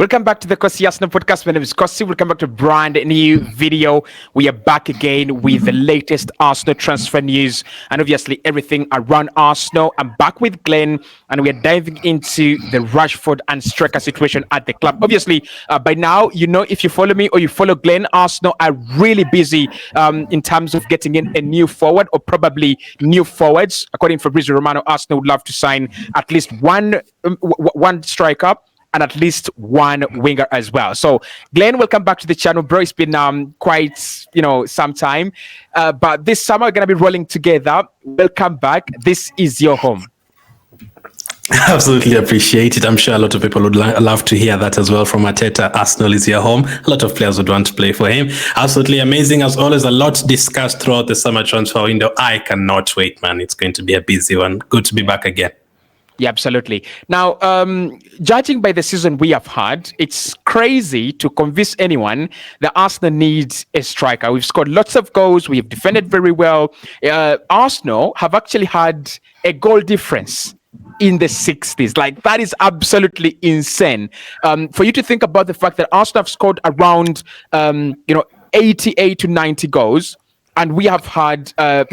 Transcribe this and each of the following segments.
Welcome back to the Cossy podcast. My name is Cossy. Welcome back to a brand new video. We are back again with the latest Arsenal transfer news and obviously everything around Arsenal. I'm back with Glen and we are diving into the Rashford and striker situation at the club. Obviously, by now, you know, if you follow me or you follow Glen, Arsenal are really busy in terms of getting in a new forward or probably new forwards. According to Fabrizio Romano, Arsenal would love to sign at least one striker and at least one winger as well. So, Glen, welcome back to the channel, bro. It's been quite, some time. But this summer, we're going to be rolling together. Welcome back. This is your home. Absolutely appreciate it. I'm sure a lot of people would love to hear that as well from Arteta. Arsenal is your home. A lot of players would want to play for him. Absolutely amazing. As always, a lot discussed throughout the summer transfer window. I cannot wait, man. It's going to be a busy one. Good to be back again. Yeah, absolutely. Now, judging by the season we have had, it's crazy to convince anyone that Arsenal needs a striker. We've scored lots of goals. We've defended very well. Arsenal have actually had a goal difference in the 60s. Like, that is absolutely insane. For you to think about the fact that Arsenal have scored around, 88 to 90 goals, and we have had, a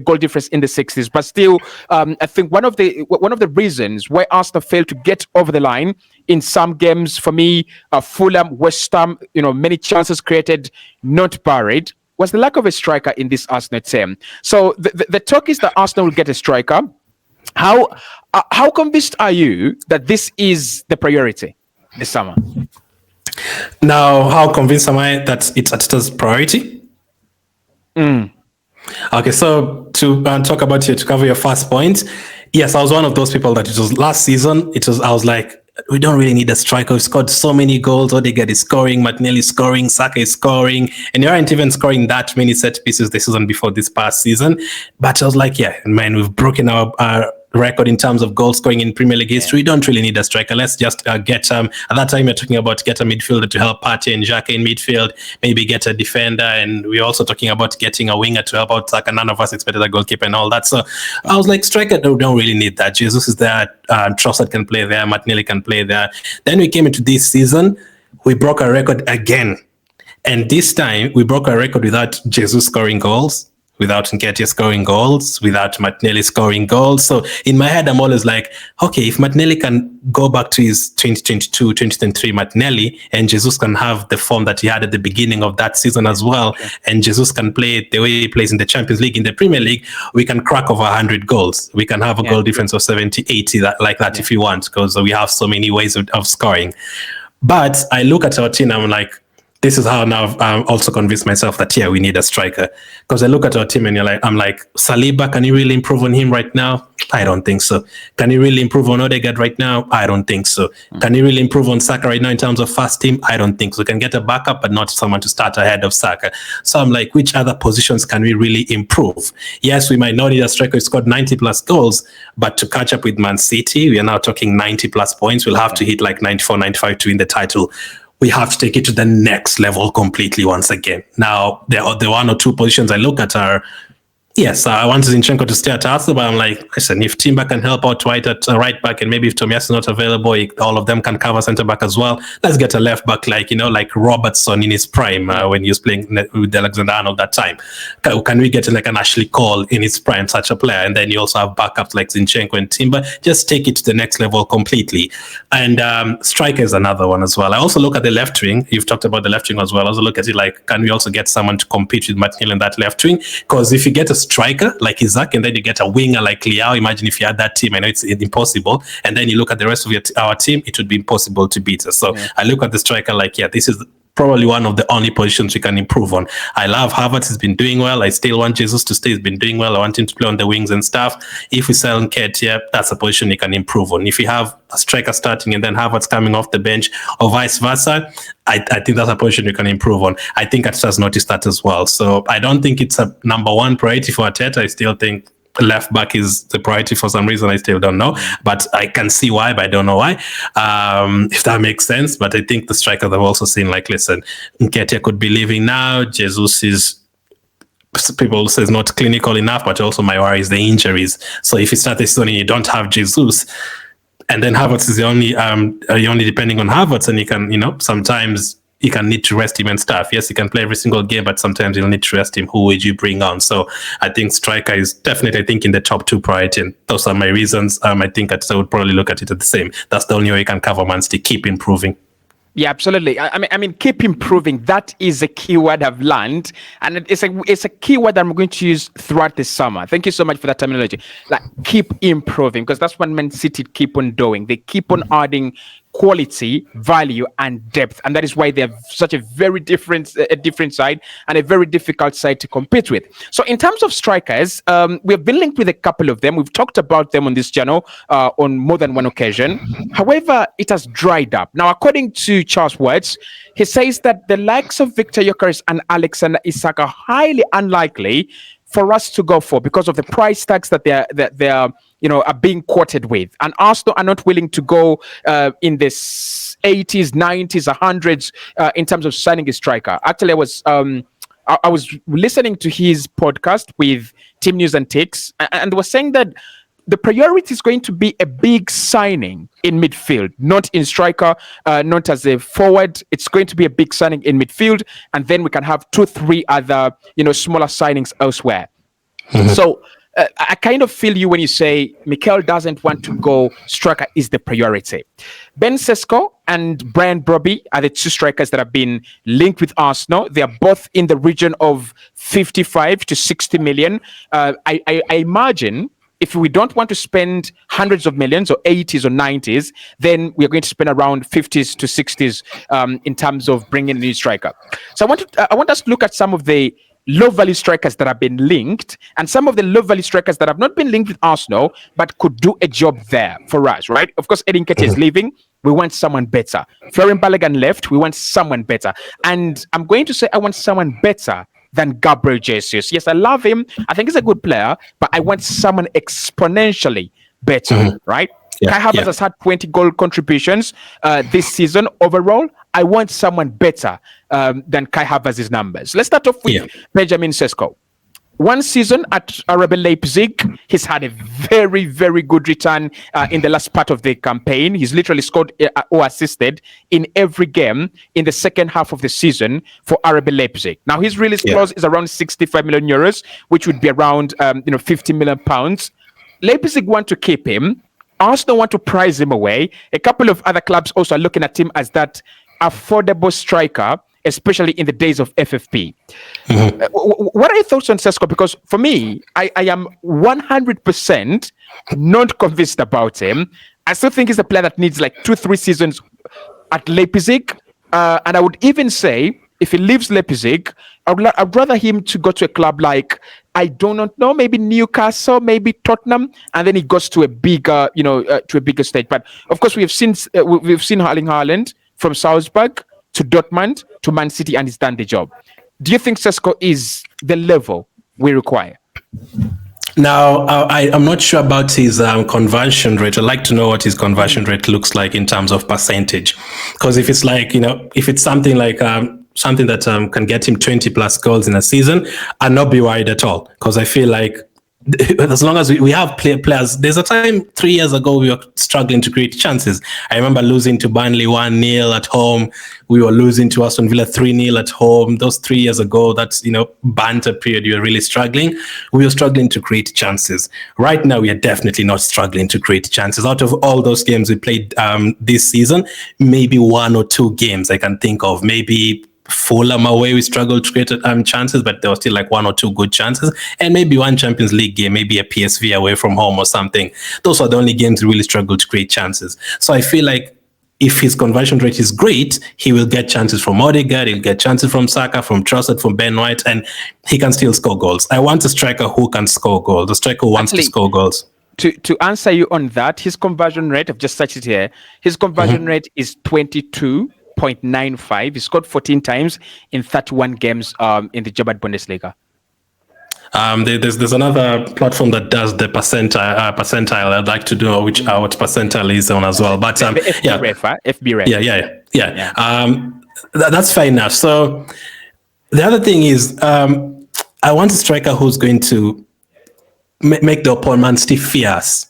goal difference in the 60s. But still, I think one of the reasons why Arsenal failed to get over the line in some games, for me, Fulham, West Ham, many chances created, not buried, was the lack of a striker in this Arsenal team. So the talk is that Arsenal will get a striker. How convinced are you that this is the priority this summer? Now, how convinced am I that it's Arteta's priority? Okay, so to talk about to cover your first point, yes, I was one of those people that it was last season. I was like, we don't really need a striker. We've scored so many goals. Odegaard is scoring, Martinelli is scoring, Saka is scoring, and you aren't even scoring that many set pieces this season before this past season. But I was like, yeah, man, we've broken our record in terms of goal scoring in Premier League history. We don't really need a striker. Let's just get at that time you're talking about get a midfielder to help Partey and Xhaka in midfield, maybe get a defender, and we're also talking about getting a winger to help out Saka. None of us expected a goalkeeper and all that. So I was like, striker, don't really need that. Jesus is there, Trossard can play there, Martinelli can play there. Then we came into this season, we broke a record again. And this time we broke a record without Jesus scoring goals, without Nketiah scoring goals, without Martinelli scoring goals. So in my head, I'm always like, okay, if Martinelli can go back to his 2022, 2023 Martinelli, and Jesus can have the form that he had at the beginning of that season as well, and Jesus can play the way he plays in the Champions League, in the Premier League, we can crack over 100 goals. We can have a goal difference of 70, 80, if you want, because we have so many ways of scoring. But I look at our team, I'm like, this is how now I've also convinced myself that, yeah, we need a striker. Because I look at our team and I'm like, Saliba, can you really improve on him right now? I don't think so. Can you really improve on Odegaard right now? I don't think so. Can you really improve on Saka right now in terms of first team? I don't think so. We can get a backup, but not someone to start ahead of Saka. So I'm like, which other positions can we really improve? Yes, we might not need a striker who scored 90 plus goals, but to catch up with Man City, we are now talking 90 plus points. We'll have to hit like 94, 95 to win the title. We have to take it to the next level completely once again. Now, the one or two positions I look at are, yes, I want Zinchenko to stay at Arsenal, but I'm like, listen, if Timber can help out White at right back, and maybe if Tomiyasu is not available, all of them can cover centre back as well. Let's get a left back like Robertson in his prime when he was playing with Alexander-Arnold that time. Can we get like an Ashley Cole in his prime, such a player? And then you also have backups like Zinchenko and Timber. Just take it to the next level completely. And striker is another one as well. I also look at the left wing. You've talked about the left wing as well. I also look at it like, can we also get someone to compete with Martinelli in that left wing? Because if you get a striker like Isaac and then you get a winger like Liao, imagine if you had that team. I know it's impossible, and then you look at the rest of our team, it would be impossible to beat us. So I look at the striker like, yeah, this is probably one of the only positions we can improve on. I love Havertz, he's been doing well. I still want Jesus to stay, he's been doing well. I want him to play on the wings and stuff. If we sell Nketiah, that's a position he can improve on. If you have a striker starting and then Havertz coming off the bench or vice versa, I think that's a position you can improve on. I think Arteta's noticed that as well. So I don't think it's a number one priority for Arteta. I still think left back is the priority for some reason. I still don't know, but I can see why, but I don't know why, if that makes sense. But I think the strikers have also seen like, listen, Nketiah could be leaving now. Jesus is, people say, is not clinical enough, but also my worry is the injuries. So if you start this season and you don't have Jesus, And then Havertz is the only depending on Havertz, and he can, sometimes he can need to rest him and stuff. Yes, he can play every single game, but sometimes you'll need to rest him. Who would you bring on? So I think striker is definitely, I think, in the top 2 priority. And those are my reasons. I think I would probably look at it the same. That's the only way you can cover Man City, keep improving. Yeah, absolutely. I mean, keep improving. That is a keyword I've learned, and it's a keyword that I'm going to use throughout this summer. Thank you so much for that terminology. Like, keep improving, because that's what Man City keep on doing. They keep on adding quality, value, and depth, and that is why they have such a very different side and a very difficult side to compete with. So, in terms of strikers, we have been linked with a couple of them. We've talked about them on this channel on more than one occasion. However, it has dried up. Now, according to Charles Words, he says that the likes of Victor Gyökeres and Alexander Isak are highly unlikely for us to go for, because of the price tags that they are are being quoted with, and Arsenal are not willing to go in this 80s, 90s, 100s in terms of signing a striker. Actually, I was listening to his podcast with Team News and Ticks, and was saying that the priority is going to be a big signing in midfield, not in striker, not as a forward. It's going to be a big signing in midfield, and then we can have 2-3 other, smaller signings elsewhere. Mm-hmm. So I kind of feel you when you say Mikel doesn't want to go striker is the priority. Ben Sesko and Brian Brobby are the 2 strikers that have been linked with Arsenal. They are both in the region of 55 to 60 million. I imagine if we don't want to spend hundreds of millions or 80s or 90s, then we're going to spend around 50s to 60s in terms of bringing a new striker. So I want us to look at some of the low-value strikers that have been linked, and some of the low-value strikers that have not been linked with Arsenal, but could do a job there for us, right? Of course, Edin Nketiah is leaving. We want someone better. Florian Balogun left. We want someone better. And I'm going to say I want someone better than Gabriel Jesus. Yes, I love him. I think he's a good player, but I want someone exponentially better, right? Kai Havertz has had 20 goal contributions this season overall. I want someone better than Kai Havertz's numbers. Let's start off with Benjamin Sesko. 1 season at RB Leipzig, he's had a very, very good return in the last part of the campaign. He's literally scored or assisted in every game in the second half of the season for RB Leipzig. Now, his release clause is around 65 million euros, which would be around 50 million pounds. Leipzig want to keep him. Arsenal want to prize him away. A couple of other clubs also are looking at him as that affordable striker, especially in the days of FFP. Mm-hmm. What are your thoughts on Sesko? Because for me, I am 100% not convinced about him. I still think he's a player that needs like 2-3 seasons at Leipzig. And I would even say, if he leaves Leipzig, I'd rather him to go to a club like, I don't know, maybe Newcastle, maybe Tottenham, and then he goes to a bigger, to a bigger stage. But of course, we've seen Erling Haaland from Salzburg to Dortmund to Man City, and he's done the job. Do you think Sesko is the level we require? Now, I'm not sure about his conversion rate. I'd like to know what his conversion rate looks like in terms of percentage. Because if it's like, if it's something like something that can get him 20 plus goals in a season, I'll not be worried at all. Because I feel like as long as we have players, there's a time 3 years ago we were struggling to create chances. I remember losing to Burnley 1-0 at home. We were losing to Aston Villa 3-0 at home. Those 3 years ago, that's, banter period, we were really struggling. We were struggling to create chances. Right now, we are definitely not struggling to create chances. Out of all those games we played this season, maybe 1 or 2 games I can think of, maybe Fulham away, we struggled to create chances, but there were still like 1 or 2 good chances, and maybe 1 Champions League game, maybe a PSV away from home or something. Those are the only games we really struggled to create chances. So I feel like if his conversion rate is great, he will get chances from Odegaard, he'll get chances from Saka, from Trossard, from Ben White, and he can still score goals. I want a striker who can score goals, a striker who wants to score goals. To answer you on that, his conversion rate, I've just searched it here, his conversion rate is 22.95. He scored 14 times in 31 games in the German Bundesliga. There's another platform that does the percentile. I'd like to know what percentile is on as well. But FBref. Yeah. That's fair enough. So the other thing is, I want a striker who's going to make the opponent still fierce.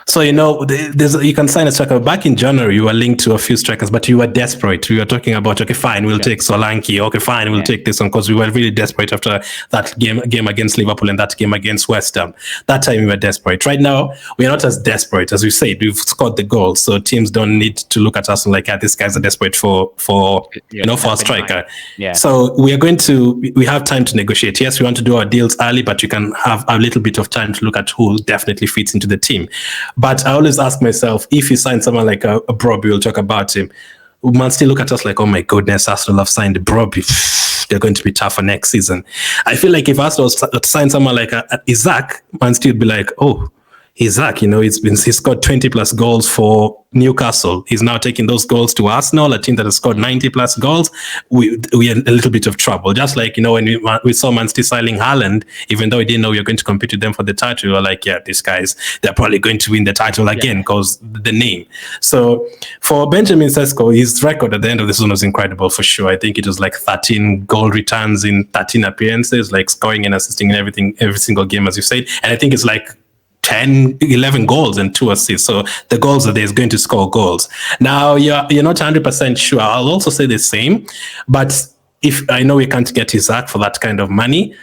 So, you can sign a striker. Back in January, you were linked to a few strikers, but you were desperate. We were talking about, okay, fine, we'll take Solanke. Okay, fine, we'll take this one, because we were really desperate after that game against Liverpool and that game against West Ham. That time we were desperate. Right now, we're not as desperate. As we said, we've scored the goal. So teams don't need to look at us and like, these guys are desperate for a striker. Yeah. So we have time to negotiate. Yes, we want to do our deals early, but you can have a little bit of time to look at who definitely fits into the team. But I always ask myself, if you sign someone like a Broby, we'll talk about him, we must still look at us like, oh my goodness, Arsenal have signed Broby. They're going to be tougher next season. I feel like if Arsenal sign someone like Isaac, man still be like, oh, Isaac, he's scored 20 plus goals for Newcastle. He's now taking those goals to Arsenal, a team that has scored 90 plus goals. We are in a little bit of trouble. Just like, when we saw Man City signing Haaland, even though we didn't know we were going to compete with them for the title, we were like, yeah, these guys, they're probably going to win the title again because the name. So for Benjamin Sesko, his record at the end of the season was incredible for sure. I think it was like 13 goal returns in 13 appearances, like scoring and assisting in every single game, as you said. And I think it's like 10, 11 goals and 2 assists. So the goals are there, is going to score goals. Now, you're not 100% sure. I'll also say the same. But if I know we can't get Isaac for that kind of money,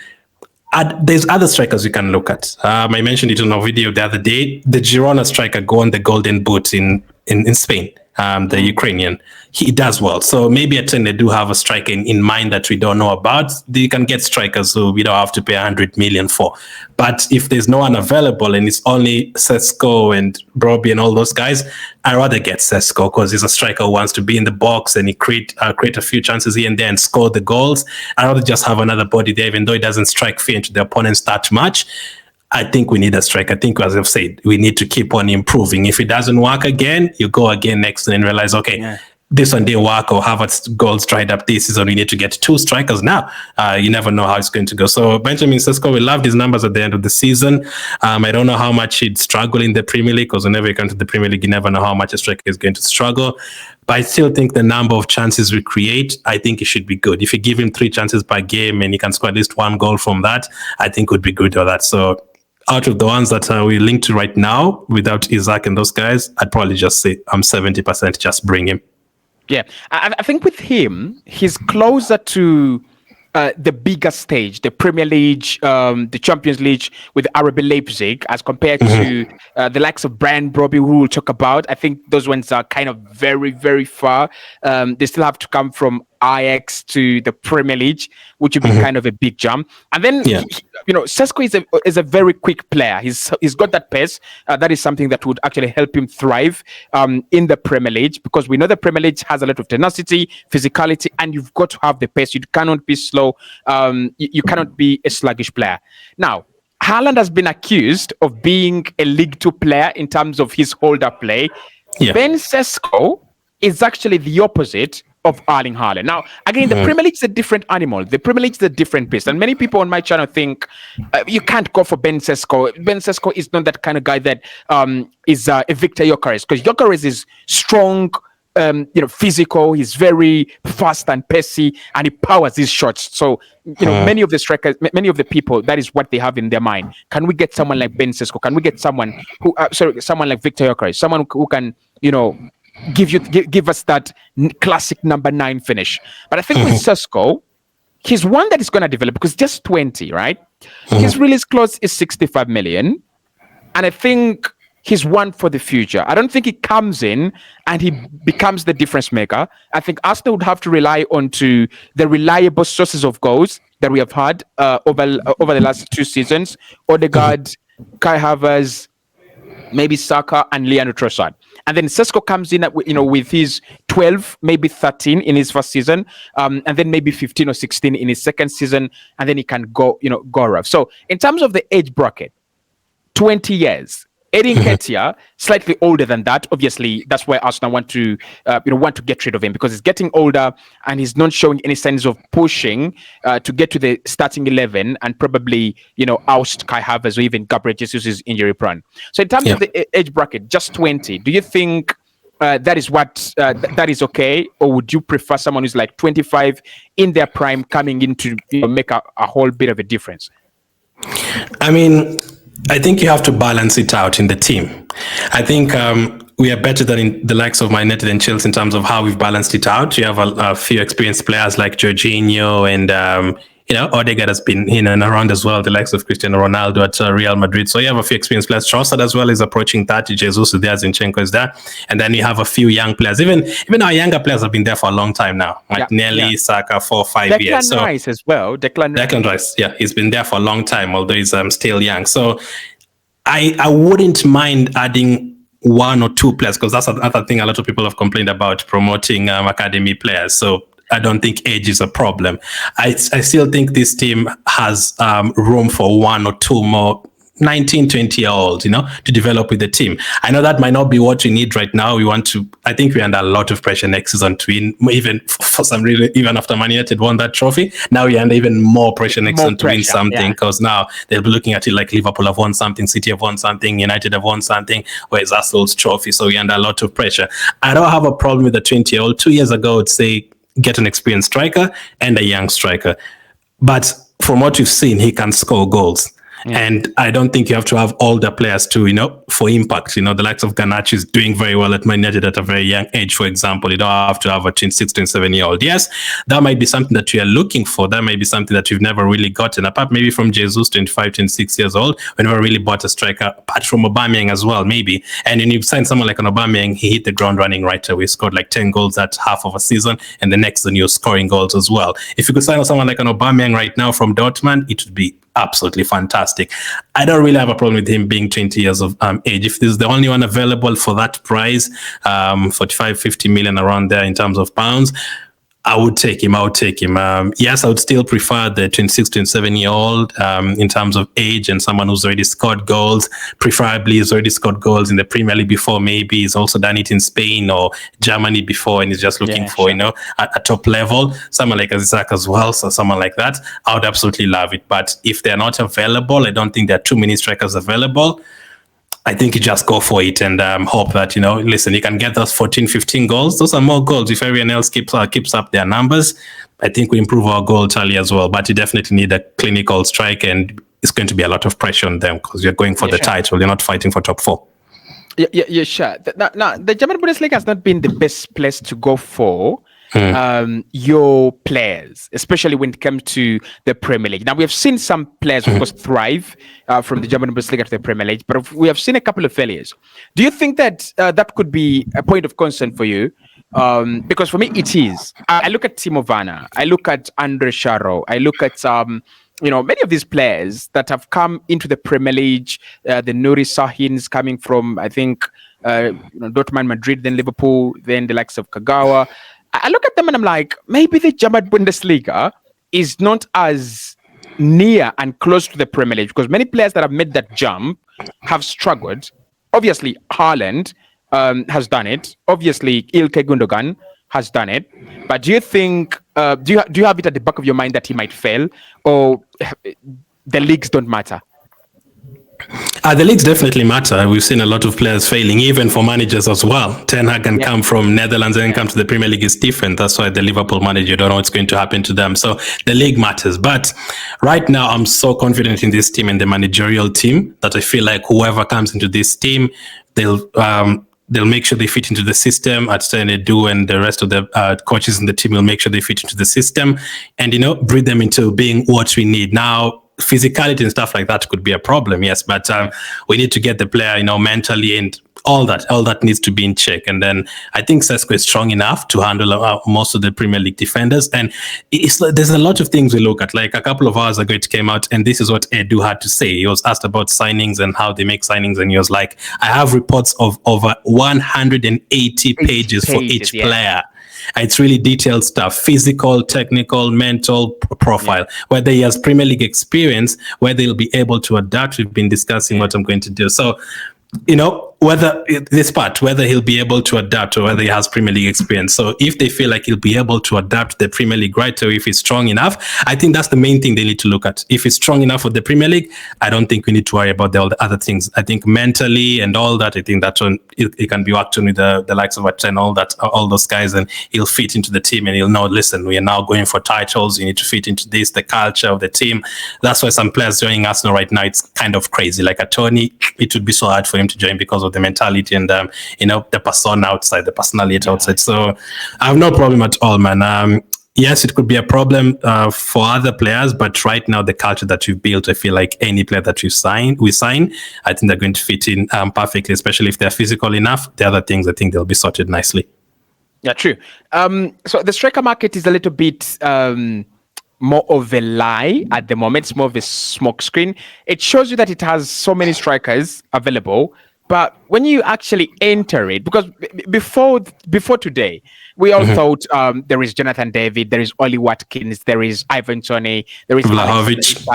there's other strikers you can look at. I mentioned it on a video the other day. The Girona striker won the Golden Boot in Spain. The Ukrainian, he does well. So maybe at 10 they do have a striker in mind that we don't know about. They can get strikers who we don't have to pay 100 million for. But if there's no one available and it's only Sesko and Broby and all those guys, I'd rather get Sesko because he's a striker who wants to be in the box and he create a few chances here and there and score the goals. I'd rather just have another body there, even though it doesn't strike fear into the opponent's that much. I think we need a striker. I think, as I've said, we need to keep on improving. If it doesn't work again, you go again next and realize, okay, this one didn't work, or Harvard's goals dried up this season. We need to get 2 strikers now. You never know how it's going to go. So Benjamin Sesko, we loved his numbers at the end of the season. I don't know how much he'd struggle in the Premier League, because whenever you come to the Premier League, you never know how much a striker is going to struggle. But I still think the number of chances we create, I think it should be good. If you give him 3 chances per game and he can score at least 1 goal from that, I think would be good for that. So out of the ones that we linked to right now, without Isaac and those guys, I'd probably just say I'm 70%, just bring him. Yeah, I think with him, he's closer to the bigger stage, the Premier League, the Champions League with RB Leipzig, as compared to the likes of Brian Broby, who we'll talk about. I think those ones are kind of very, very far. They still have to come from Ajax to the Premier League, which would be kind of a big jump. And then, Sesko is a very quick player. He's got that pace. That is something that would actually help him thrive in the Premier League, because we know the Premier League has a lot of tenacity, physicality, and you've got to have the pace. You cannot be slow. You cannot be a sluggish player. Now, Haaland has been accused of being a League 2 player in terms of his hold-up play. Yeah. Ben Sesko is actually the opposite of Erling Haaland. Now, again, the Premier League is a different animal. The Premier League is a different beast. And many people on my channel think you can't go for Ben Sesko. Ben Sesko is not that kind of guy that is a Victor Gyökeres, because Gyökeres is strong, physical. He's very fast and pacey, and he powers his shots. So, many of the strikers, many of the people, that is what they have in their mind. Can we get someone like Ben Sesko? Can we get someone who, someone like Victor Gyökeres, someone who can, give us that classic number 9 finish? But I think with Sesko, he's one that is going to develop, because just 20, right? His release clause is 65 million, and I think he's one for the future. I don't think he comes in and he becomes the difference maker. I think Arsenal would have to rely on to the reliable sources of goals that we have had over the last 2 seasons: Odegaard, Kai Havertz, maybe Saka, and Leandro Trossard. And then Sesko comes in, with his 12, maybe 13 in his first season, and then maybe 15 or 16 in his second season, and then he can go rough. So in terms of the age bracket, 20 years. Eddie Nketiah, slightly older than that. Obviously, that's why Arsenal want to get rid of him, because he's getting older and he's not showing any signs of pushing to get to the starting 11 and probably oust Kai Havertz or even Gabriel Jesus is injury prone. So in terms of the age bracket, just 20. Do you think that is what that is okay, or would you prefer someone who's like 25 in their prime coming in to make a whole bit of a difference? I mean, I think you have to balance it out in the team. I think we are better than in the likes of Man United and Chelsea in terms of how we've balanced it out. You have a few experienced players like Jorginho and Odegaard has been in and around as well, the likes of Cristiano Ronaldo at Real Madrid. So you have a few experienced players. Trossard as well is approaching 30. Jesus is there, Zinchenko is there. And then you have a few young players. Even our younger players have been there for a long time now. Martinelli, Saka, 4-5 years. Declan Rice as well. Declan Rice, yeah, he's been there for a long time, although he's still young. So I wouldn't mind adding one or two players, because that's another thing a lot of people have complained about, promoting academy players. So I don't think age is a problem. I still think this team has room for one or two more 19, 20-year-olds, to develop with the team. I know that might not be what we need right now. I think we're under a lot of pressure next season to win, even for some reason, even after Man United won that trophy. Now we're under even more pressure next season to win something, because now they'll be looking at it like Liverpool have won something, City have won something, United have won something, whereas Arsenal's trophy. So we're under a lot of pressure. I don't have a problem with the 20-year-old. 2 years ago, I'd say get an experienced striker and a young striker. But from what you've seen, he can score goals. Yeah. And I don't think you have to have older players to, for impact. The likes of Garnacho is doing very well at Man United at a very young age, for example. You don't have to have a 26, 27-year-old. Yes, that might be something that you are looking for. That might be something that you've never really gotten, apart maybe from Jesus, 25, 26 years old. We never really bought a striker, apart from Aubameyang as well, maybe. And when you sign someone like an Aubameyang, he hit the ground running right away. Scored like 10 goals at half of a season, and the next season you're scoring goals as well. If you could sign someone like an Aubameyang right now from Dortmund, it would be absolutely fantastic. I don't really have a problem with him being 20 years of age. If this is the only one available for that price, 45, 50 million around there in terms of pounds, I would take him. Yes, I would still prefer the 26, 27-year-old in terms of age, and someone who's already scored goals. Preferably, he's already scored goals in the Premier League before. Maybe he's also done it in Spain or Germany before, and he's just looking for, a top level. Someone like Isaac as well, so someone like that, I would absolutely love it. But if they're not available, I don't think there are too many strikers available. I think you just go for it and hope that, listen, you can get those 14, 15 goals. Those are more goals. If everyone else keeps up their numbers, I think we improve our goal tally as well. But you definitely need a clinical strike, and it's going to be a lot of pressure on them because you're going for the title. You're not fighting for top four. Yeah, sure. Now, the German Bundesliga has not been the best place to go for your players, especially when it comes to the Premier League. Now, we have seen some players, of course, thrive from the German Bundesliga to the Premier League, but we have seen a couple of failures. Do you think that that could be a point of concern for you? Because for me, it is. I look at Timo Werner, I look at Andre Scharo, I look at many of these players that have come into the Premier League, the Nuri Sahins coming from, I think, Dortmund, Madrid, then Liverpool, then the likes of Kagawa. I look at them and I'm like, maybe the German Bundesliga is not as near and close to the Premier League, because many players that have made that jump have struggled. Obviously, Haaland has done it. Obviously, Ilkay Gundogan has done it. But do you think, do you have it at the back of your mind that he might fail, or the leagues don't matter? The leagues definitely matter. We've seen a lot of players failing, even for managers as well. Ten Hag can come from Netherlands and come to the Premier League is different. That's why the Liverpool manager, don't know what's going to happen to them. So the league matters. But right now, I'm so confident in this team and the managerial team that I feel like whoever comes into this team, they'll make sure they fit into the system. Arteta and Edu and the rest of the coaches in the team will make sure they fit into the system and, breed them into being what we need. Now, physicality and stuff like that could be a problem, yes, but we need to get the player, mentally, and all that needs to be in check. And then I think Sesko is strong enough to handle most of the Premier League defenders. And there's a lot of things we look at. Like a couple of hours ago, it came out, and this is what Edu had to say. He was asked about signings and how they make signings, and he was like, I have reports of over 180 pages for each player. It's really detailed stuff, physical, technical, mental profile, whether he has Premier League experience, whether he'll be able to adapt. We've been discussing what I'm going to do. So, whether he'll be able to adapt or whether he has Premier League experience. So if they feel like he'll be able to adapt the Premier League right away, if he's strong enough, I think that's the main thing they need to look at. If he's strong enough for the Premier League, I don't think we need to worry about all the other things. I think mentally and all that, I think that's when it can be worked on with the likes of Arteta and all those guys, and he'll fit into the team and he'll know, listen, we are now going for titles. You need to fit into this, the culture of the team. That's why some players joining Arsenal right now, it's kind of crazy. Like a Tony, it would be so hard for him to join because of the mentality and the persona outside, the personality outside. So I have no problem at all, man. Yes, it could be a problem for other players, but right now the culture that we've built, I feel like any player that we sign, I think they're going to fit in perfectly, especially if they're physical enough. The other things, I think they'll be sorted nicely. Yeah, true. So the striker market is a little bit more of a lie at the moment. It's more of a smoke screen. It shows you that it has so many strikers available, but when you actually enter it, because before today, we all thought there is Jonathan David, there is Oli Watkins, there is Ivan Toney, there is Vlahovic.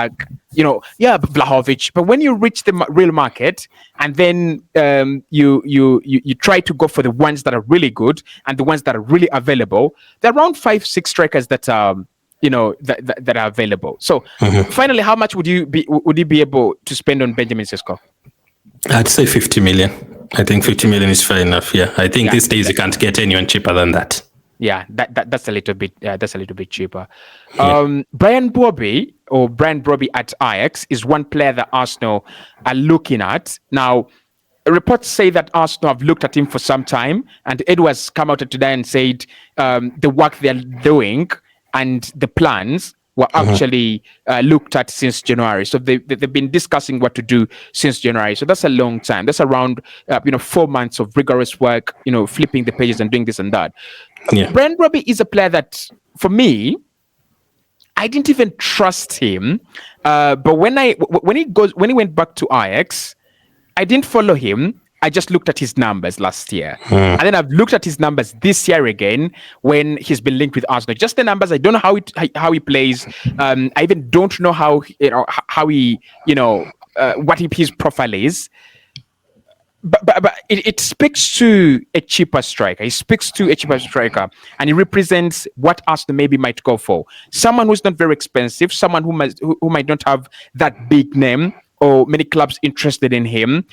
Vlahovic. But when you reach the real market, and then you try to go for the ones that are really good and the ones that are really available, there are around 5-6 strikers that that are available. So finally, how much would you be able to spend on Benjamin Sesko? I'd say 50 million. I think 50 million is fair enough. Yeah, I think these days you can't get anyone cheaper than that. Yeah, that's a little bit cheaper. Brian Brobby at Ajax is one player that Arsenal are looking at now. Reports say that Arsenal have looked at him for some time, and Edwards come out today and said the work they're doing and the plans were actually looked at since January. So they've been discussing what to do since January. So that's a long time. That's around 4 months of rigorous work, flipping the pages and doing this and that. Yeah. Brian Brobby is a player that, for me, I didn't even trust him. But when he went back to Ajax, I didn't follow him. I just looked at his numbers last year. And then I've looked at his numbers this year again when he's been linked with Arsenal. Just the numbers. I don't know how he plays. I even don't know how he what his profile is. But it speaks to a cheaper striker. He speaks to a cheaper striker, and he represents what Arsenal maybe might go for. Someone who's not very expensive, someone who might not have that big name or many clubs interested in him.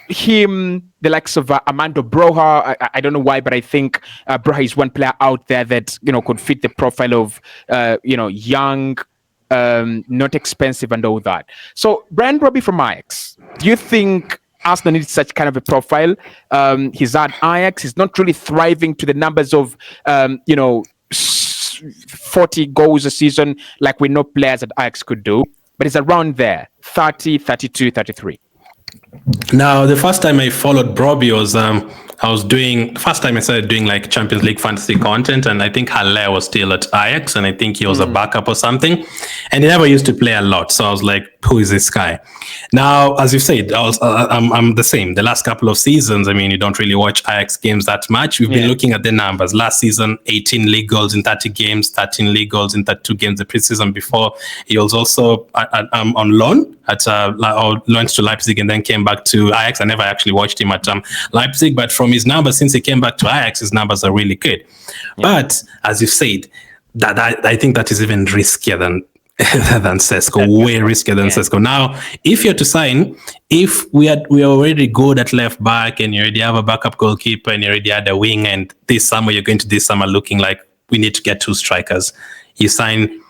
The likes of Armando Broja, I don't know why, but I think Broja is one player out there that could fit the profile of young, not expensive, and all that. So Brian Brobby from Ajax, do you think Arsenal needs such kind of a profile? He's at Ajax. He's not really thriving to the numbers of 40 goals a season like we know players at Ajax could do, but it's around there, 30, 32, 33. Now, the first time I followed Brobby was first time I started doing like Champions League fantasy content, and I think Haller was still at Ajax, and I think he was a backup or something, and he never used to play a lot. So I was like, who is this guy? Now, as you said, I'm the same. The last couple of seasons, I mean, you don't really watch Ajax games that much. We've been looking at the numbers. Last season, 18 league goals in 30 games, 13 league goals in 32 games the preseason before. He was also on loan loans to Leipzig, and then came back to Ajax. I never actually watched him at Leipzig, but from his numbers, since he came back to Ajax, his numbers are really good. But as you said, that I think that is even riskier than Sesko, way riskier than Sesko. Now, if you're to sign, if we are already good at left back, and you already have a backup goalkeeper, and you already had a wing, and this summer you're going to this summer looking like we need to get 2 strikers. You sign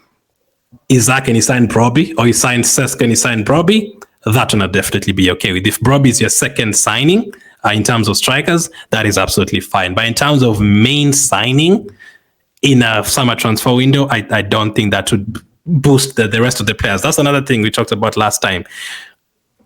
Isaac and you sign Brobby, or you sign Sesko and you sign Brobby, that one I'd definitely be okay with. If Brobby is your second signing in terms of strikers, that is absolutely fine. But in terms of main signing in a summer transfer window, I don't think that would boost the rest of the players. That's another thing we talked about last time.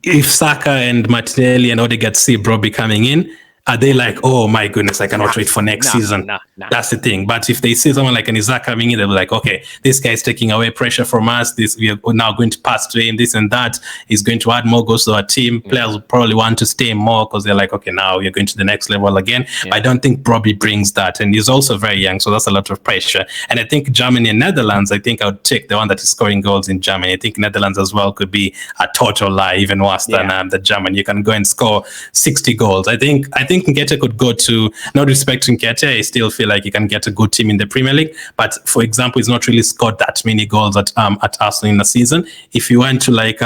If Saka and Martinelli and Odegaard see Brobby coming in, are they like, oh my goodness, I cannot wait for next season? That's the thing. But if they see someone like an Isaac coming in, they'll be like, okay, this guy is taking away pressure from us. We are now going to pass to him, this and that. He's going to add more goals to our team. Players will probably want to stay more because they're like, okay, now you're going to the next level again. But I don't think Brobby brings that. And he's also very young, so that's a lot of pressure. And I think Germany and Netherlands, I think I would take the one that is scoring goals in Germany. I think Netherlands as well could be a total lie, even worse than the German. You can go and score 60 goals. I think Nketiah could go to, not respecting Nketiah, I still feel like he can get a good team in the Premier League. But for example, he's not really scored that many goals at Arsenal in a season. If you went to like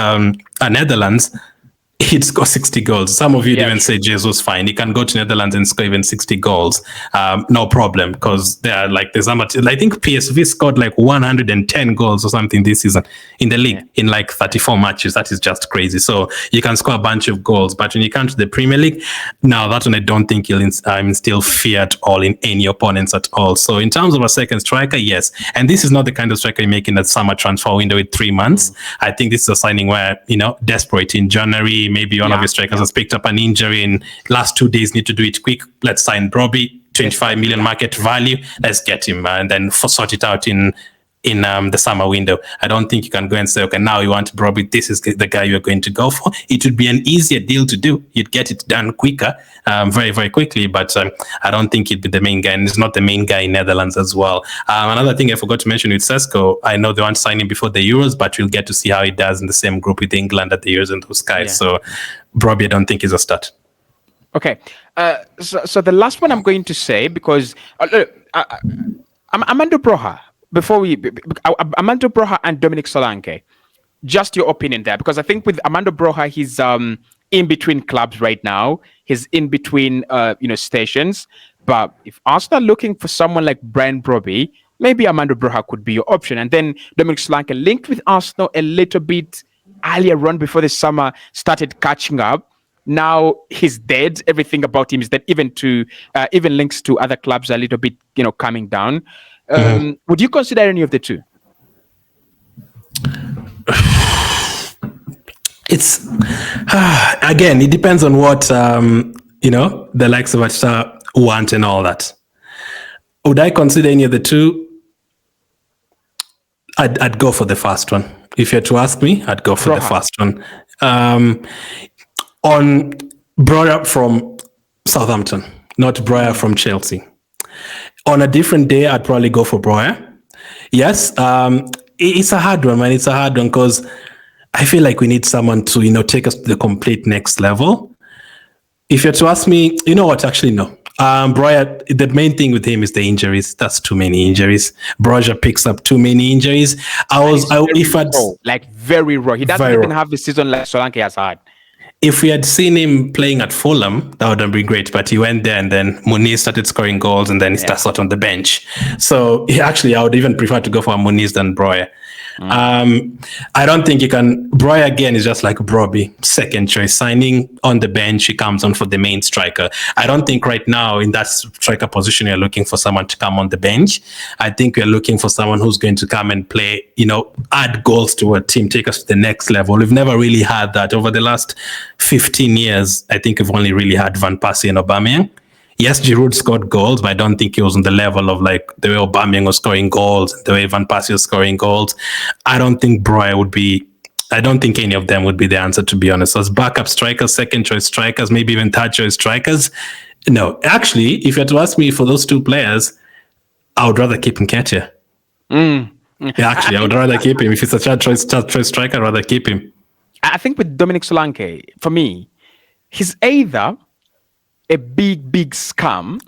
Netherlands, he'd score 60 goals. Some of you Yeah, even say Jesus fine. He can go to Netherlands and score even 60 goals. No problem, because they are like there's I think PSV scored like 110 goals or something this season in the league yeah, in like 34 matches. That is just crazy. So you can score a bunch of goals, but when you come to the Premier League, now that one I don't think he'll instill fear at all in any opponents at all. So in terms of a second striker, yes. And this is not the kind of striker you make in the summer transfer window with 3 months. I think this is a signing where, desperate in January, maybe one of your strikers has picked up an injury in last 2 days, need to do it quick. Let's sign Broby, 25 million market value. Let's get him and then sort it out in the summer window. I don't think you can go and say, okay, now you want Broby, this is the guy you're going to go for. It would be an easier deal to do. You'd get it done quicker, very, very quickly, but I don't think he'd be the main guy, and he's not the main guy in Netherlands as well. Another thing I forgot to mention with Sesko, I know they want to sign him before the Euros, but we'll get to see how he does in the same group with England at the Euros and those guys. So Broby, I don't think is a start. Okay. So the last one I'm going to say, because Armando Broja, Armando Broja and Dominic Solanke, just your opinion there, because I think with Armando Broja, he's in between clubs right now. He's in between stations. But if Arsenal are looking for someone like Brian Broby, maybe Armando Broja could be your option. And then Dominic Solanke linked with Arsenal a little bit earlier on before the summer started catching up. Now he's dead. Everything about him is dead. Even links to other clubs are a little bit, coming down. Would you consider any of the two? It's again, it depends on what the likes of Arteta want and all that. Would I consider any of the two? I'd go for the first one. If you had to ask me, I'd go for the first one. On Broja from Southampton, not Broja from Chelsea. On a different day, I'd probably go for Broja. Yes, it's a hard one, man. It's a hard one because I feel like we need someone to, take us to the complete next level. If you're to ask me, you know what? Actually, no. Broja, the main thing with him is the injuries. That's too many injuries. Broja picks up too many injuries. Very raw. He doesn't even have the season like Solanke has had. If we had seen him playing at Fulham, that would have been great. But he went there and then Muniz started scoring goals and then he started on the bench. So actually, I would even prefer to go for Muniz than Broja. I don't think you can. Broja again is just like Broby, second choice signing on the bench. He comes on for the main striker. I don't think right now in that striker position you're looking for someone to come on the bench. I think we're looking for someone who's going to come and play, add goals to a team, take us to the next level. We've never really had that over the last 15 years. I think we've only really had Van Persie and Aubameyang. Yes, Giroud scored goals, but I don't think he was on the level of like the way Aubameyang was scoring goals, the way Van Persie was scoring goals. I don't think Broja would be. I don't think any of them would be the answer, to be honest. As backup strikers, second choice strikers, maybe even third choice strikers. No, actually, if you had to ask me for those two players, I would rather keep Nketiah. Yeah, actually, I would rather keep him. If it's a third choice striker, I'd rather keep him. I think with Dominic Solanke, for me, he's either a big scam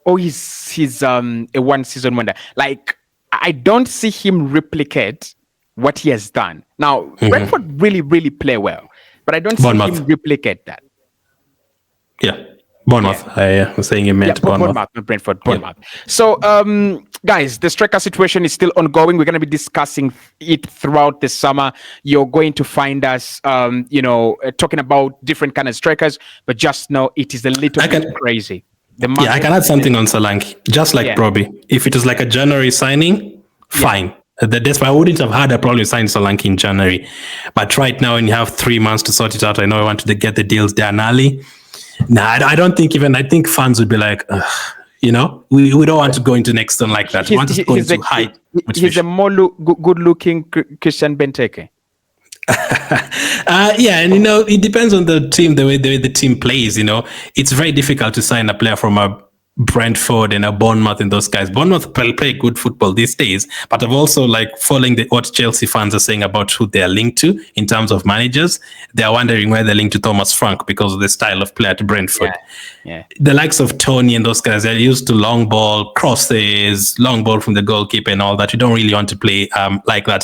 or he's a one season wonder. Like, I don't see him replicate what he has done. Now, Brentford really play well, but I don't see him replicate that. Yeah. Bournemouth. I was saying you meant Bournemouth. Not Brentford. Bournemouth. So, guys, the striker situation is still ongoing. We're going to be discussing it throughout the summer. You're going to find us, talking about different kind of strikers, but just know it is a little bit crazy. I can add something on Solanke, just like Broby. If it was like a January signing, fine. That's why I wouldn't have had a problem signing Solanke in January. But right now, when you have 3 months to sort it out, I know I wanted to get the deals done early. I don't think I think fans would be like, we don't want to go into next season like that. We want to go into high. He's a more good-looking Christian Benteke. And it depends on the team, the way the team plays. It's very difficult to sign a player from a Brentford and a Bournemouth and those guys. Bournemouth play good football these days, but I've also following what Chelsea fans are saying about who they are linked to in terms of managers. They are wondering where they're linked to Thomas Frank because of the style of play at Brentford. The likes of Tony and those guys, they're used to long ball, crosses, long ball from the goalkeeper and all that. You don't really want to play like that.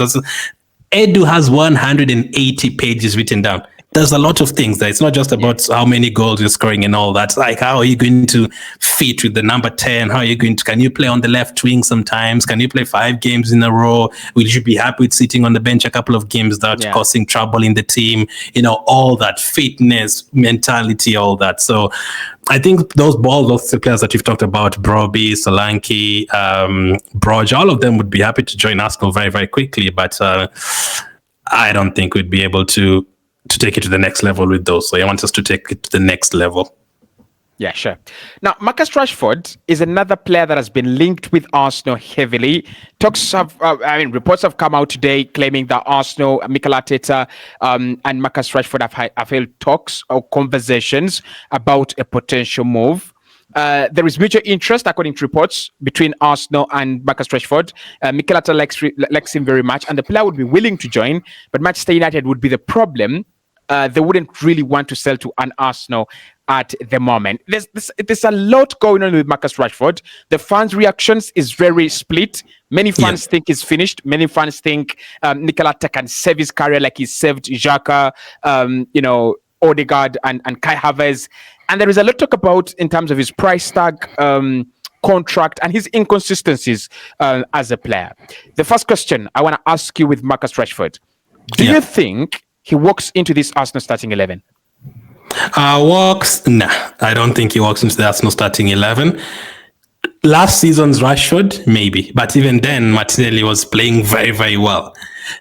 Edu has 180 pages written down. there's a lot of things there. It's not just about how many goals you're scoring and all that. Like, how are you going to fit with the number 10? How are you going to, can you play on the left wing sometimes? Can you play 5 games in a row? Will you be happy with sitting on the bench a couple of games without causing trouble in the team? You know, all that fitness, mentality, all that. So I think those players that you've talked about, Broby, Solanke, Broja, all of them would be happy to join Arsenal very, very quickly. But I don't think we'd be able to take it to the next level with those. So I want us to take it to the next level. Yeah, sure. Now, Marcus Rashford is another player that has been linked with Arsenal heavily. Reports have come out today claiming that Arsenal, Mikel Arteta, and Marcus Rashford have held talks or conversations about a potential move. There is mutual interest, according to reports, between Arsenal and Marcus Rashford. Mikel Arteta likes him very much, and the player would be willing to join, but Manchester United would be the problem. They wouldn't really want to sell to an Arsenal at the moment. There's a lot going on with Marcus Rashford. The fans' reactions is very split. Many fans think he's finished. Many fans think Mikel Arteta can save his career like he saved Xhaka, Odegaard and Kai Havertz. And there is a lot to talk about in terms of his price tag, contract, and his inconsistencies as a player. The first question I want to ask you with Marcus Rashford: do you think he walks into this Arsenal starting 11? Nah, I don't think he walks into the Arsenal starting 11. Last season's Rashford, maybe. But even then, Martinelli was playing very, very well.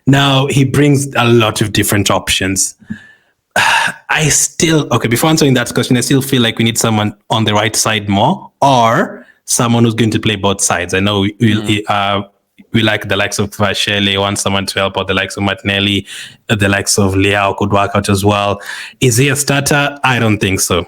Now, he brings a lot of different options. Before answering that question, I still feel like we need someone on the right side more, or someone who's going to play both sides. I know we like the likes of Vashele, want someone to help out, the likes of Martinelli, the likes of Leao could work out as well. Is he a starter? I don't think so.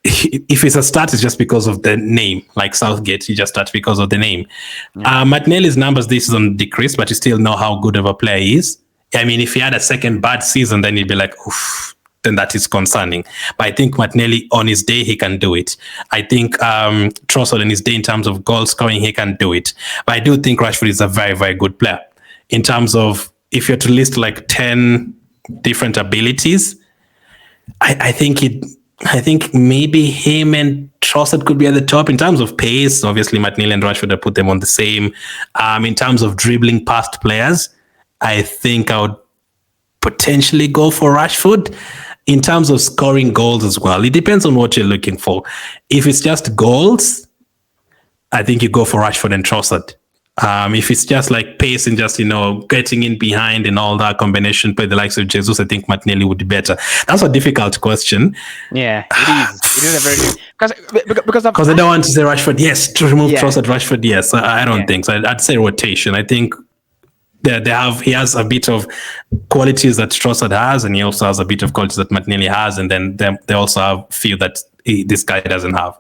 If it's a start, it's just because of the name. Like Southgate, he just starts because of the name. Martinelli's numbers this season decreased, but you still know how good of a player he is. I mean, if he had a second bad season, then you'd be like, oof, then that is concerning. But I think Martinelli, on his day, he can do it. I think Trossard, on his day, in terms of goal scoring, he can do it. But I do think Rashford is a very, very good player. In terms of, if you're to list like 10 different abilities, I think maybe him and Trossard could be at the top. In terms of pace, obviously Martinelli and Rashford, I put them on the same. In terms of dribbling past players, I think I would potentially go for Rashford. In terms of scoring goals as well, it depends on what you're looking for. If it's just goals, I think you go for Rashford and Trossard. If it's just like pace and just, getting in behind and all that combination, play the likes of Jesus, I think Martinelli would be better. That's a difficult question. Yeah, it is. It is a very because I don't want to say Rashford, yes, to remove Trossard, Rashford, yes. I don't think so. I'd say rotation. I think he has a bit of qualities that Trossard has, and he also has a bit of qualities that Martinelli has, and then they also have few that this guy doesn't have.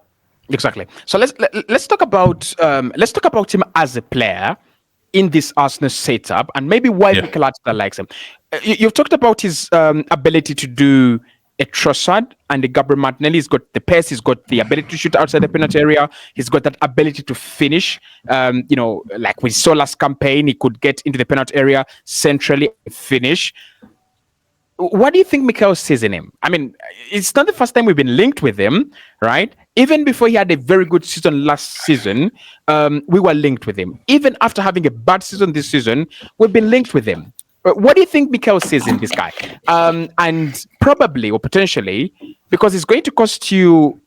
Exactly. So let's talk about him as a player in this Arsenal setup, and maybe why Mikel Arteta likes him. You've talked about his ability to do a Trossard and a Gabriel Martinelli. He's got the pace, he's got the ability to shoot outside the penalty area, he's got that ability to finish. Like we saw last campaign, he could get into the penalty area centrally, finish. What do you think Mikel sees in him? I mean, it's not the first time we've been linked with him, right? Even before he had a very good season last season, we were linked with him. Even after having a bad season this season, we've been linked with him. What do you think Mikel sees in this guy? And probably or potentially, because it's going to cost you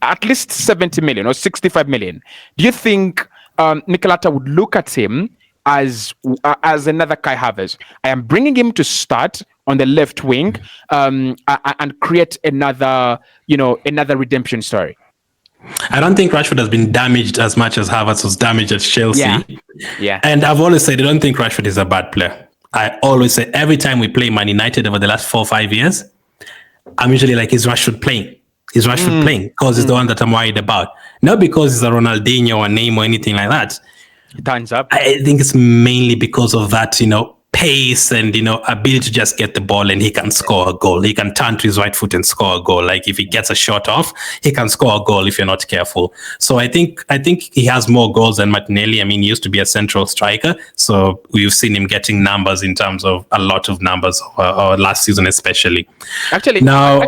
at least 70 million or 65 million. Do you think Mikel Arteta would look at him as another Kai Havertz? I am bringing him to start on the left wing and create another redemption story. I don't think Rashford has been damaged as much as Havertz was damaged at Chelsea. Yeah. And I've always said I don't think Rashford is a bad player. I always say every time we play Man United over the last 4 or 5 years, I'm usually like, is Rashford playing? Is Rashford playing? Because he's the one that I'm worried about. Not because he's a Ronaldinho or name or anything like that. He turns up. I think it's mainly because of that, pace and ability to just get the ball, and he can score a goal. He can turn to his right foot and score a goal. Like if he gets a shot off, he can score a goal if you're not careful. So I think he has more goals than Martinelli. I mean, he used to be a central striker, so we've seen him getting numbers in terms of a lot of numbers last season especially. Actually, now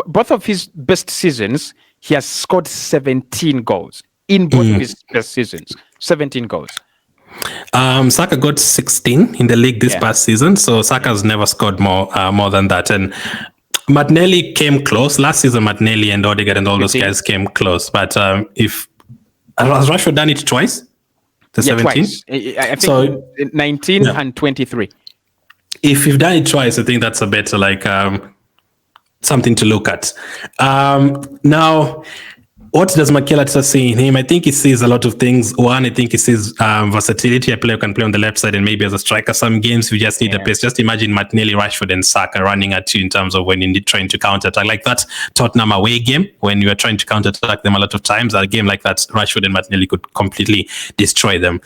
both of his best seasons, he has scored 17 goals in both of his best seasons. 17 goals. Saka got 16 in the league this past season, so Saka's never scored more than that. And Martinelli came close last season. Martinelli and Odegaard and all those guys came close, but if has Rashford done it twice? The 17? Twice. I think so, 19 and 23. If you've done it twice, I think that's a better something to look at. Now, what does Mikel Arteta see in him? I think he sees a lot of things. One, I think he sees versatility. A player can play on the left side and maybe as a striker. Some games you just need a pace. Just imagine Martinelli, Rashford, and Saka running at you in terms of when you're trying to counter-attack. Like that Tottenham away game, when you were trying to counter-attack them a lot of times, a game like that, Rashford and Martinelli could completely destroy them.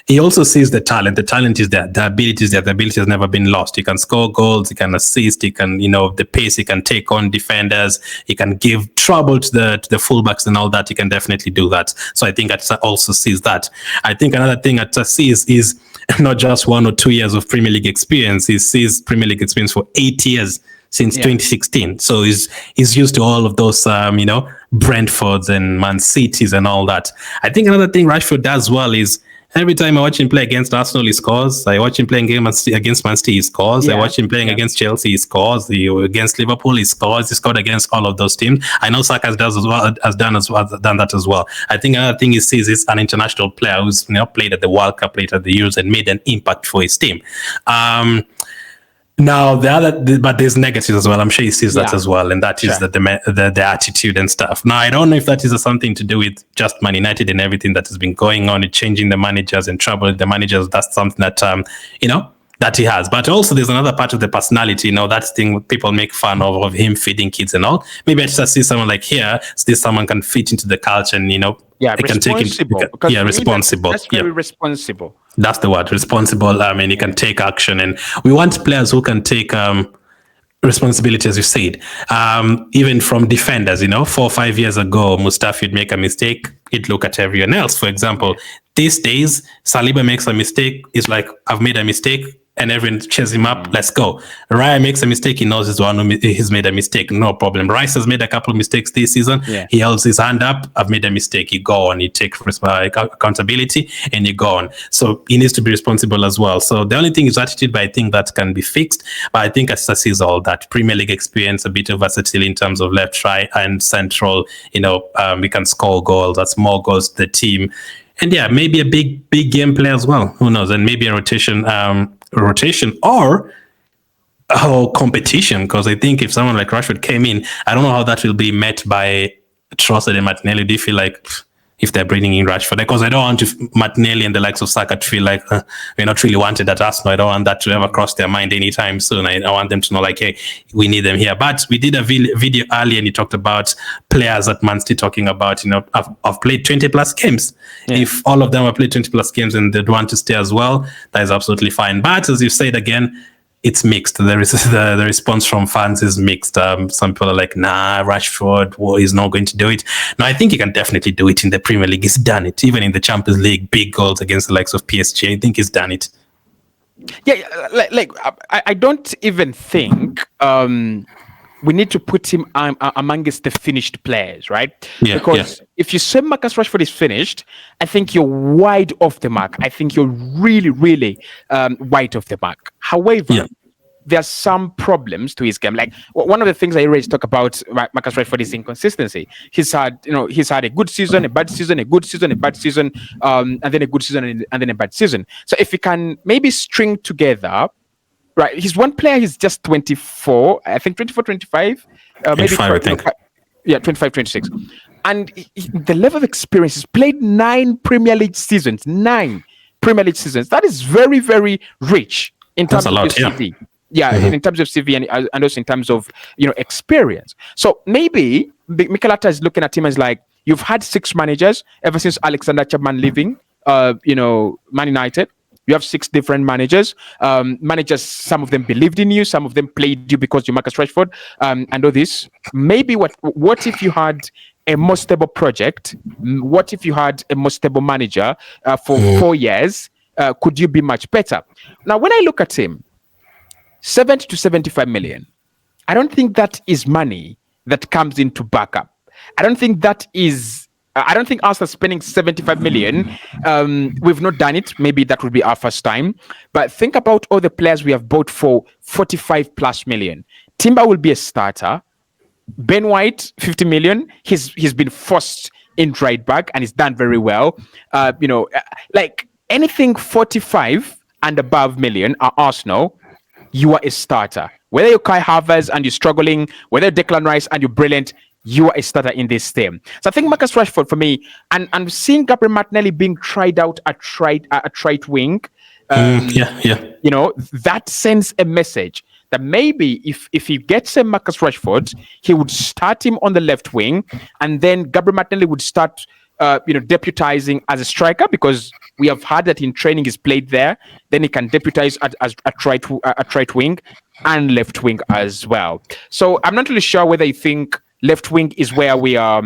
He also sees the talent. The talent is there. The ability is there. The ability has never been lost. He can score goals. He can assist. He can, the pace. He can take on defenders. He can give trouble to the fullbacks and all that. He can definitely do that. So I think Arteta also sees that. I think another thing Arteta sees is not just 1 or 2 years of Premier League experience. He sees Premier League experience for 8 years since 2016. So he's used to all of those, Brentfords and Man Cities and all that. I think another thing Rashford does well is every time I watch him play against Arsenal, he scores. I watch him playing against Man City, he scores. Yeah. I watch him playing against Chelsea, he scores. Against Liverpool, he scores. He scored against all of those teams. I know Saka has done that as well. I think another thing he sees is an international player who's played at the World Cup, played at the Euros, and made an impact for his team. Now but there's negatives as well. I'm sure he sees that as well, and that is the attitude and stuff. Now I don't know if that is something to do with just Man United and everything that has been going on, changing the managers and trouble the managers. That's something that that he has. But also there's another part of the personality. That thing people make fun of him feeding kids and all. Maybe I just see someone like here. This someone can fit into the culture and responsible. Responsible. That's very responsible. That's the word, responsible. I mean, he can take action, and we want players who can take responsibility, as you said. Even from defenders, 4 or 5 years ago, Mustafi would make a mistake. He'd look at everyone else. For example, these days, Saliba makes a mistake. It's like, I've made a mistake. And everyone cheers him up. Let's go. Raya makes a mistake. He knows he's made a mistake. No problem. Rice has made a couple of mistakes this season. Yeah. He holds his hand up. I've made a mistake. You go on. You take accountability and you go on. So he needs to be responsible as well. So the only thing is attitude, but I think that can be fixed. But I think Arteta sees all that. Premier League experience, a bit of versatility in terms of left, right, and central. We can score goals. That's more goals to the team. And maybe a big game player as well. Who knows? And maybe a rotation or competition, because I think if someone like Rashford came in, I don't know how that will be met by Trossard and Martinelli. Do you feel like if they're bringing in Rashford? Because I don't want Martinelli and the likes of Saka to feel like we're not really wanted at Arsenal. I don't want that to ever cross their mind anytime soon. I want them to know like, hey, we need them here. But we did a video earlier and you talked about players at Man City talking about, I've played 20 plus games. Yeah. If all of them have played 20 plus games and they'd want to stay as well, that is absolutely fine. But as you said again, it's mixed. There is the response from fans is mixed. Some people are like, nah, Rashford he's not going to do it. No, I think he can definitely do it in the Premier League. He's done it. Even in the Champions League, big goals against the likes of PSG. I think he's done it. Yeah, I don't even think we need to put him amongst the finished players, right? Yeah, because if you say Marcus Rashford is finished, I think you're wide off the mark. I think you're really, really wide off the mark. However, there are some problems to his game. Like one of the things I always talk about Marcus Rashford is inconsistency. He's had a good season, a bad season, a good season, a bad season, and then a good season and then a bad season. So if he can maybe string together. Right, he's one player. He's just 24. I think 24, 25. Maybe 25, I think. 25, 26. And the level of experience, he's played 9 Premier League seasons. 9 Premier League seasons. That is very, very rich in terms of CV. Yeah, in terms of CV and also in terms of experience. So maybe Mikel Arteta is looking at him as like, you've had 6 managers ever since Alexander Chapman leaving Man United. You have 6 different managers. Managers, some of them believed in you, some of them played you because you Marcus Rashford, and all this. Maybe what if you had a more stable project? What if you had a more stable manager for 4 years? Could you be much better? Now, when I look at him, 70 to 75 million, I don't think that is money that comes into backup. I don't think Arsenal spending 75 million. We've not done it. Maybe that would be our first time. But think about all the players we have bought for 45 plus million. Timber will be a starter. Ben White, 50 million. He's been forced in right back and he's done very well. Like anything 45 and above million are Arsenal, you are a starter. Whether you're Kai Havertz and you're struggling, whether you're Declan Rice and you're brilliant, you are a starter in this team. So I think Marcus Rashford for me, and I'm seeing Gabriel Martinelli being tried out at right wing. That sends a message that maybe if he gets a Marcus Rashford, he would start him on the left wing, and then Gabriel Martinelli would start, deputizing as a striker, because we have heard that in training he's played there. Then he can deputize at right wing and left wing as well. So I'm not really sure whether you think left wing is where we are,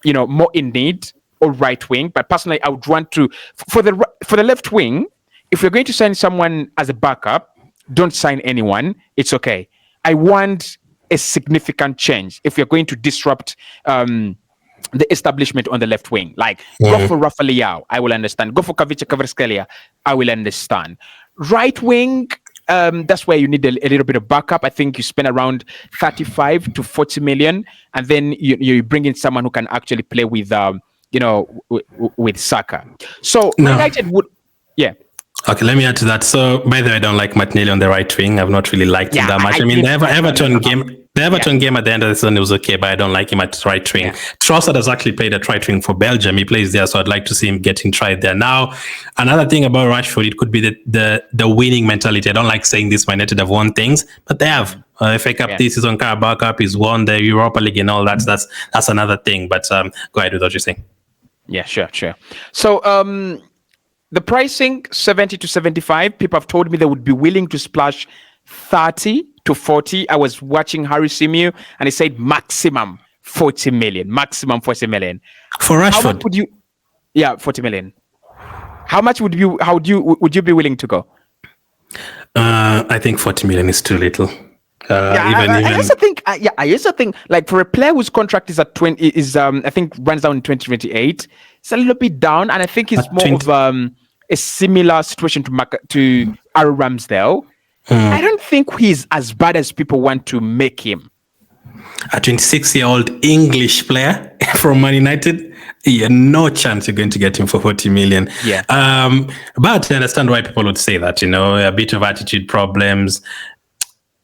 more in need, or right wing. But personally, I would want to for the left wing. If you're going to sign someone as a backup, don't sign anyone. It's okay. I want a significant change. If you're going to disrupt the establishment on the left wing, like go for Rafa Leao, I will understand. Go for Kavica Kvaratskhelia, I will understand. Right wing, that's where you need a little bit of backup. I think you spend around 35 to 40 million, and then you bring in someone who can actually play with with Saka. So United would, yeah. Okay, let me add to that. So, by the way, I don't like Martinelli on the right wing. I've not really liked him that much. I mean, the Everton game at the end of the season, it was okay, but I don't like him at right wing. Yeah. Trossard has actually played at right wing for Belgium. He plays there, so I'd like to see him getting tried there. Now, another thing about Rashford, it could be the winning mentality. I don't like saying this, Man United have won things, but they have. FA Cup this season, Carabao Cup, he's won the Europa League and all that. That's another thing. But go ahead with what you're saying. Yeah, sure. So, the pricing, 70 to 75. People have told me they would be willing to splash 30 to 40. I was watching Harry Symeou and he said maximum 40 million. Maximum 40 million. For Rashford? How much would you... Yeah, 40 million. How much would you be willing to go? I think 40 million is too little. I also think like for a player whose contract is at 20 I think runs down in 2028, it's a little bit down, and I think it's more of a similar situation to Aaron Ramsdale. I don't think he's as bad as people want to make him. A 26-year-old English player from Man United, no chance you're going to get him for 40 million. Yeah. But I understand why people would say that, a bit of attitude problems.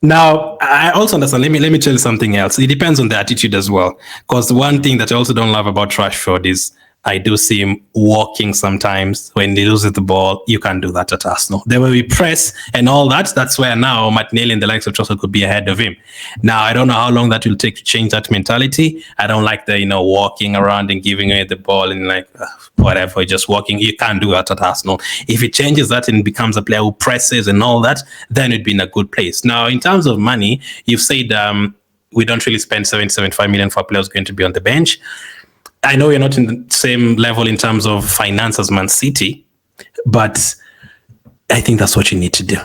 Now, I also understand. Let me tell you something else. It depends on the attitude as well. Because one thing that I also don't love about Rashford is I do see him walking sometimes when he loses the ball. You can't do that at Arsenal. There will be press and all that. That's where now Martinelli and the likes of Trossard could be ahead of him. Now, I don't know how long that will take to change that mentality. I don't like the, walking around and giving away the ball and whatever, just walking. You can't do that at Arsenal. If it changes that and becomes a player who presses and all that, then it'd be in a good place. Now, in terms of money, you've said we don't really spend 75 million for players going to be on the bench. I know you're not in the same level in terms of finance as Man City, but I think that's what you need to do.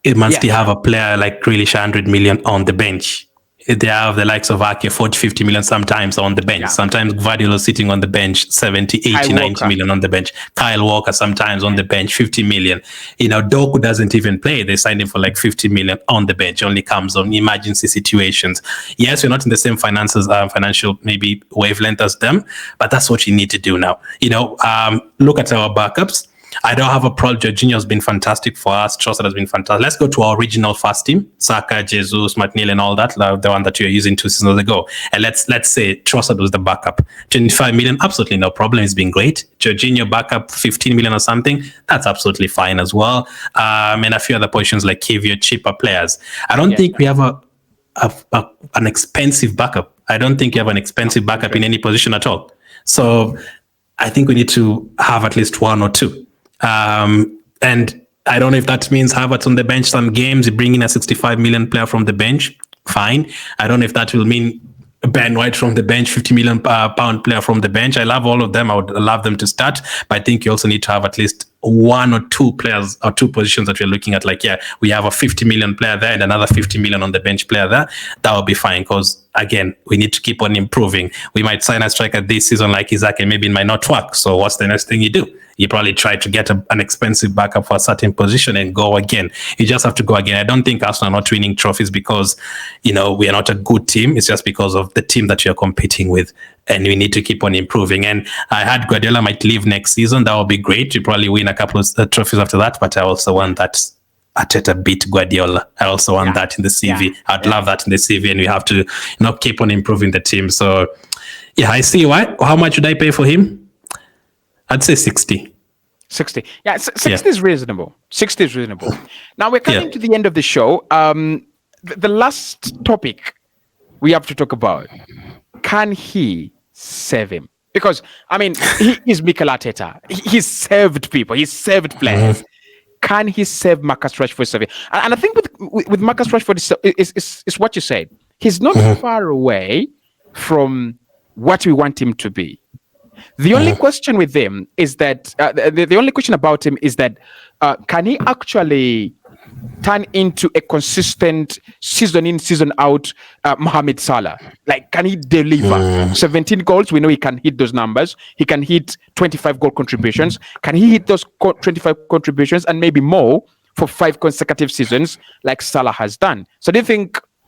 It must have a player like Grealish 100 million on the bench. They have the likes of Ake 40, 50 million sometimes on the bench. Yeah. Sometimes Guardiola sitting on the bench, 70, 80, 90 million on the bench. Kyle Walker sometimes on the bench, 50 million. Doku doesn't even play. They signed him for like 50 million on the bench. Only comes on emergency situations. Yes, we're not in the same financial maybe wavelength as them, but that's what you need to do now. Look at our backups. I don't have a problem. Jorginho's been fantastic for us. Trossard has been fantastic. Let's go to our original first team. Saka, Jesus, Martinelli and all that. The one that you're using 2 seasons ago. And let's say Trossard was the backup. 25 million, absolutely no problem. It's been great. Jorginho backup, 15 million or something. That's absolutely fine as well. And a few other positions like Kivior, cheaper players. I don't think we have an expensive backup. I don't think you have an expensive backup in any position at all. So I think we need to have at least one or two. And I don't know if that means Havertz on the bench some games, you bring in a 65 million player from the bench. Fine. I don't know if that will mean Ben White from the bench, 50 million pound player from the bench. I love all of them. I would love them to start, but I think you also need to have at least one or two players or two positions that we're looking at. Like, yeah, we have a 50 million player there and another 50 million on the bench player there. That will be fine because, again, we need to keep on improving. We might sign a striker this season like Isaac and maybe it might not work. So what's the next thing you do? You probably try to get an expensive backup for a certain position and go again. You just have to go again. I don't think Arsenal are not winning trophies because, we are not a good team. It's just because of the team that we are competing with. And we need to keep on improving. And I heard Guardiola might leave next season. That would be great. You probably win a couple of trophies after that. But I also want that Arteta beat Guardiola. I also want that in the CV. I'd love that in the CV. And we have to keep on improving the team. So, yeah, I see why. How much would I pay for him? I'd say 60. 60. Yeah, 60 is reasonable. 60 is reasonable. Now we're coming to the end of the show. The last topic we have to talk about, can he save him? Because, he is Mikel Arteta. He's saved people. He's saved players. Can he save Marcus Rashford? And I think with Marcus Rashford, is what you said. He's not far away from what we want him to be. The only question with him is that the only question about him is that can he actually turn into a consistent season in, season out Mohamed Salah? Like, can he deliver 17 goals? We know he can hit those numbers. He can hit 25 goal contributions. Can he hit those 25 contributions and maybe more for 5 consecutive seasons like Salah has done? So do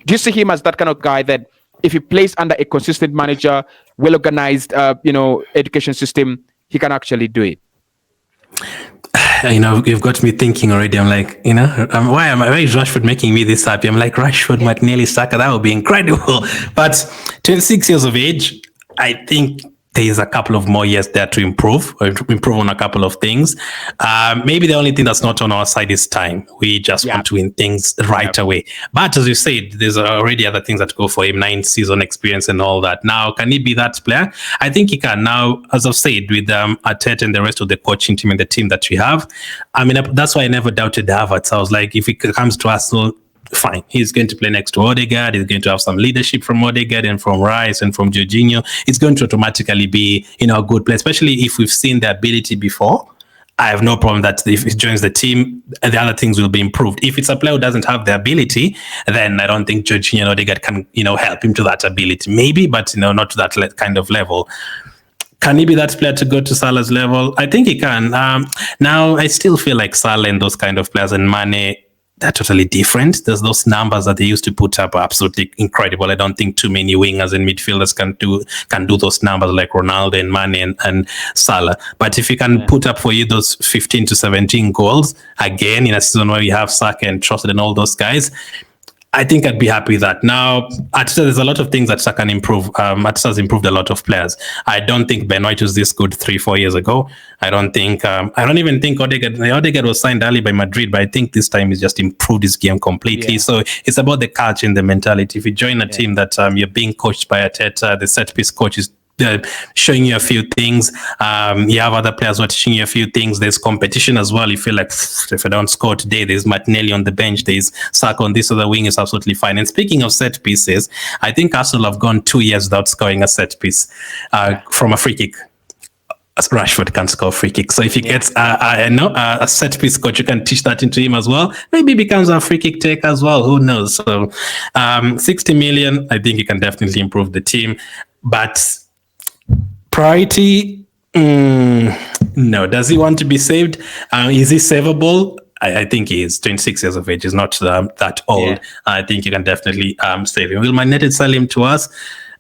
you see him as that kind of guy that if he plays under a consistent manager, well-organized, education system, he can actually do it? You've got me thinking already. I'm like, why is Rashford making me this happy? I'm like, Rashford, Martinelli, Saka, that would be incredible. But 26 years of age, I think there's a couple of more years there to improve on a couple of things. Maybe the only thing that's not on our side is time. We just want to win things right away. But as you said, there's already other things that go for him, 9 season experience and all that. Now, can he be that player? I think he can. Now, as I've said, with Arteta and the rest of the coaching team and the team that we have, that's why I never doubted Havertz. I was like, if it comes to Arsenal, fine. He's going to play next to Odegaard. He's going to have some leadership from Odegaard and from Rice and from Jorginho. It's going to automatically be, a good play, especially if we've seen the ability before. I have no problem that if he joins the team, the other things will be improved. If it's a player who doesn't have the ability, then I don't think Jorginho and Odegaard can, help him to that ability. Maybe, but, not to that kind of level. Can he be that player to go to Salah's level? I think he can. Now, I still feel like Salah and those kind of players and Mane, they're totally different. There's those numbers that they used to put up are absolutely incredible. I don't think too many wingers and midfielders can do those numbers like Ronaldo and Mane and Salah. But if he can put up for you those 15 to 17 goals, again, in a season where you have Saka and Trossard and all those guys, I think I'd be happy with that. Now, Arteta, there's a lot of things that Saka can improve. Arteta's improved a lot of players. I don't think Ben White was this good 3-4 years ago. I don't even think Odegaard was signed early by Madrid, but I think this time he's just improved his game completely. Yeah. So it's about the culture and the mentality. If you join a team that you're being coached by Arteta, the set piece coach is showing you a few things. You have other players who are teaching you a few things. There's competition as well. You feel like if I don't score today, there's Martinelli on the bench, there's Saka on this other wing, is absolutely fine. And speaking of set pieces, I think Arsenal have gone 2 years without scoring a set piece from a free kick. Rashford can score free kick. So if he gets a set piece coach, you can teach that into him as well. Maybe he becomes a free kick taker as well. Who knows? So 60 million, I think he can definitely improve the team. But priority, no. Does he want to be saved? Is he savable? I think he is. 26 years of age. He's not that old. Yeah. I think you can definitely save him. Will Man United sell him to us?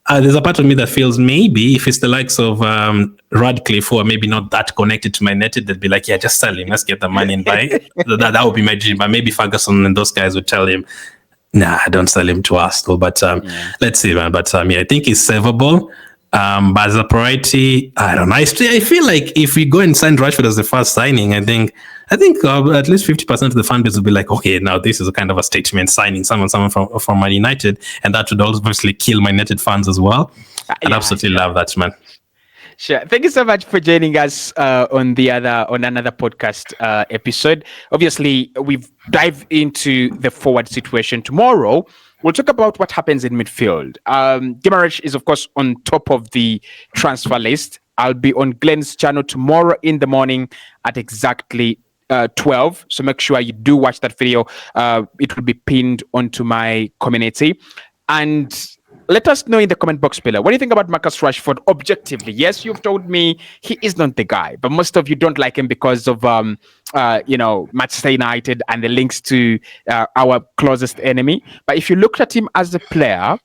There's a part of me that feels maybe if it's the likes of Radcliffe, who are maybe not that connected to Man United, they'd be like, yeah, just sell him. Let's get the money and buy. that would be my dream. But maybe Ferguson and those guys would tell him, nah, don't sell him to Arsenal. But let's see, man. But I think he's savable. But as a priority, I don't know. I feel like if we go and sign Rashford as the first signing, I think at least 50% of the fan base will be like, okay, now this is a kind of a statement signing someone from Man United, and that would obviously kill Man United fans as well. I'd absolutely love that, man. Sure. Thank you so much for joining us on another podcast episode. Obviously, we've dived into the forward situation. Tomorrow, we'll talk about what happens in midfield. Gimaresh is, of course, on top of the transfer list. I'll be on Glen's channel tomorrow in the morning at exactly 12. So make sure you do watch that video. It will be pinned onto my community. And let us know in the comment box below. What do you think about Marcus Rashford objectively? Yes, you've told me he is not the guy, but most of you don't like him because of Manchester United and the links to our closest enemy. But if you looked at him as a player,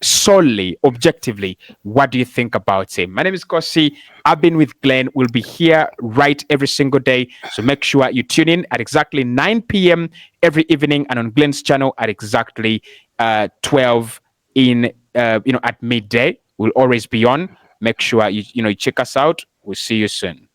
solely, objectively, what do you think about him? My name is Cossy. I've been with Glen. We'll be here right every single day. So make sure you tune in at exactly 9 p.m. every evening and on Glen's channel at exactly 12 at midday. We'll always be on. Make sure you check us out. We'll see you soon.